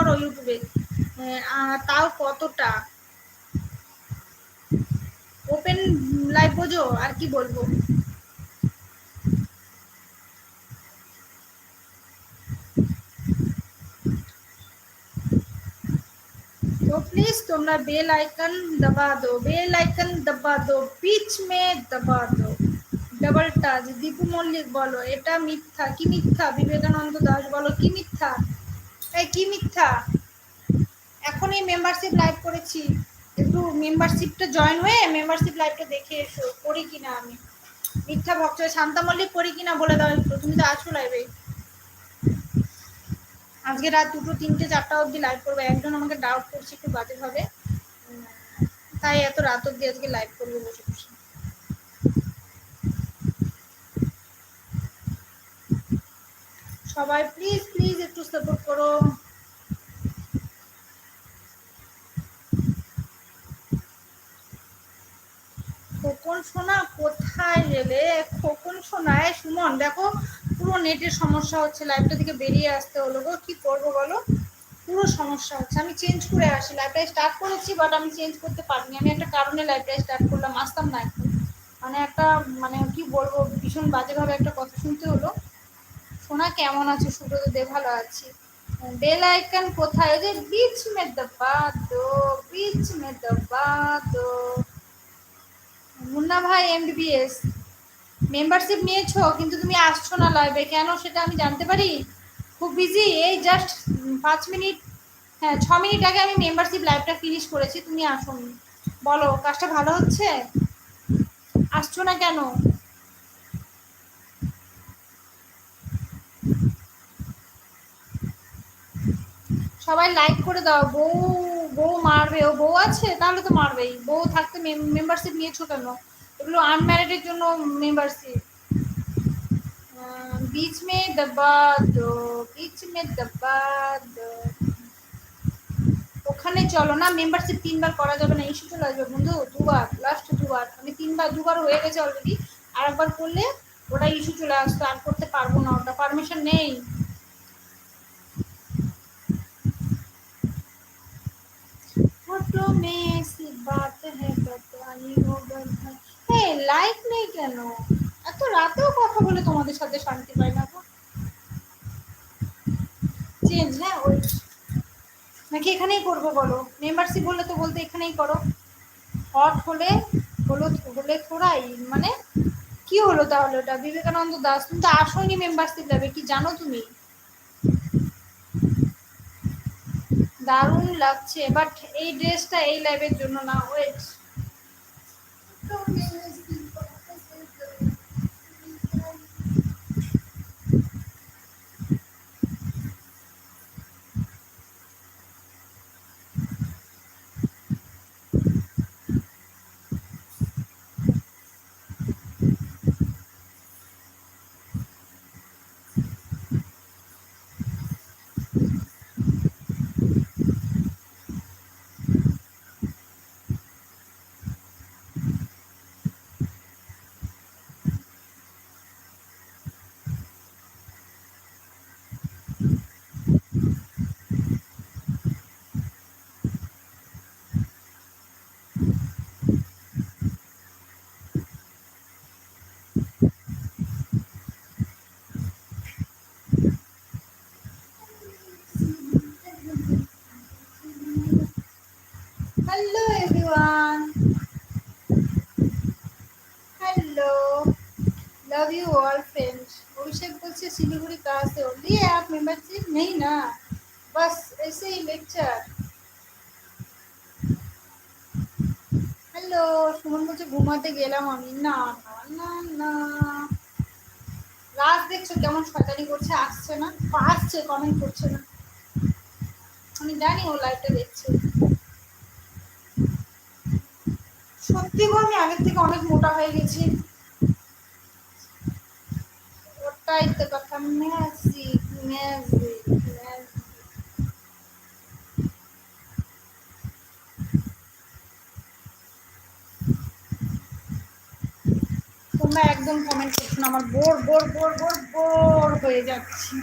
করো ইউটিউবে, তাও কতটা ওপেন লাইভ বোঝো, আর কি বলবো। तो प्लीज तुमरा बेल आइकन दबा दो, बेल आइकन दबा दो, बीच में दबा दो डबल টাচ। দীপু মল্লিক বলো এটা মিথ্যা, কি মিথ্যা? বিবেকানন্দ দাস বলো কি মিথ্যা? এই কি মিথ্যা? এখনই মেম্বারশিপ লাইভ করেছি, একটু মেম্বারশিপটা জয়েন হয়ে মেম্বারশিপ লাইভটা দেখে এসো করি কিনা আমি। মিথ্যা ভক্ত শান্তা মল্লিক করি কিনা বলে দাও একটু, তুমি তো আছো লাইভে। আজকে রাত 2টো 3টে 4টা অবধি লাইভ করবো। একজন আমাকে ডাউট করছে একটু বাজে ভাবে, তাই এত রাত অবধি আজকে লাইভ করবো বসে বসে। সবাই প্লিজ প্লিজ একটু সাপোর্ট করো। খোকন সোনা কোথায় গেলে? খোকন সোনা, সুমন দেখো পুরো নেটের সমস্যা হচ্ছে, লাইভটা থেকে বেরিয়ে আসতে হলো গো, কি করবো বলো, পুরো সমস্যা হচ্ছে। আমি চেঞ্জ করে আসি, লাইভটা স্টার্ট করেছি বাট আমি চেঞ্জ করতে পারিনি। আমি একটা কারণে লাইভটা স্টার্ট করলাম, আসতাম না একটু, মানে একটা মানে কি বলবো ভীষণ বাজেভাবে একটা কথা শুনতে হলো। সোনা কেমন আছে? সুব্রত দে ভালো আছি। बेल आइकन কোথায়? যে बीच में दबा दो, बीच में दबा दो। মুন্না ভাই এমবিবিএস মেম্বারশিপ নিয়েছো কিন্তু তুমি আসছো না লাইভে, কেন সেটা আমি জানতে পারি? খুব বিজি? এই জাস্ট 5 মিনিট, হ্যাঁ 6 মিনিট আগে আমি মেম্বারশিপ লাইভটা ফিনিশ করেছি, তুমি আসোনি। বলো কাজটা ভালো হচ্ছে? আসছো না কেন? সবাই লাইক করে দাও। বউ বউ মারবে, ও বউ আছে তাহলে তো মারবেই, বউ থাকতে মেম্বারশিপ নিয়েছো কেন? এগুলো আনম্যারিডের জন্য মেম্বারশিপ। बीच में दबा दो, बीच में दबा दो। ওখানে চলো না, মেম্বারশিপ 3বার করা যাবে না, ইস্যু চলে আসবে বন্ধু। 2বার, লাস্ট 2বার, আমি 2বার হয়ে গেছে অলরেডি, আর একবার করলে ওটা ইস্যু চলে আসতো, আর করতে পারবো না, ওটা পারমিশন নেই। फोटो में सी बात है बतानी होगा। এই লাইক নেই কেন? এত রাতেও কথা বলে তোমাদের সাথে শান্তি পাই না গো। চেঞ্জ, হ্যাঁ ওই নাকি এখানেই করবো বলো? মেম্বারশিপ বললে তো বলতে এখানেই করো। হট হলে হলো, হলে থোড়াই মানে কি হলো তাহলে? ওটা বিবেকানন্দ দাস, তুমি তো আসোনি মেম্বারশিপ যাবে, কি জানো তুমি? দারুণ লাগছে বাট এই ড্রেসটা এই লাইভের জন্য না। Wait, hello everyone, hello, love you all friends. Abhishek बोलছে सिलीगुड़ी कहाँ से हो? लिए आप मेंबरशिप? नहीं ना, बस ऐसे ही लेक्चर। হ্যালো, সুমন বলছে ঘুমাতে গেলাম আমি। না না না না, রাজ দেখছো কেমন শয়তানি করছে, আসছে না, আসছে কমেন্ট করছে না, আমি জানি ও লাইভটা দেখছে। সত্যি গো আমি আগের থেকে অনেক মোটা হয়ে গেছি, ওটাই তো কথা। Magic magic magic. তোমরা একদম কমেন্ট করছো না, আমার bore bore bore bore bore হয়ে যাচ্ছি।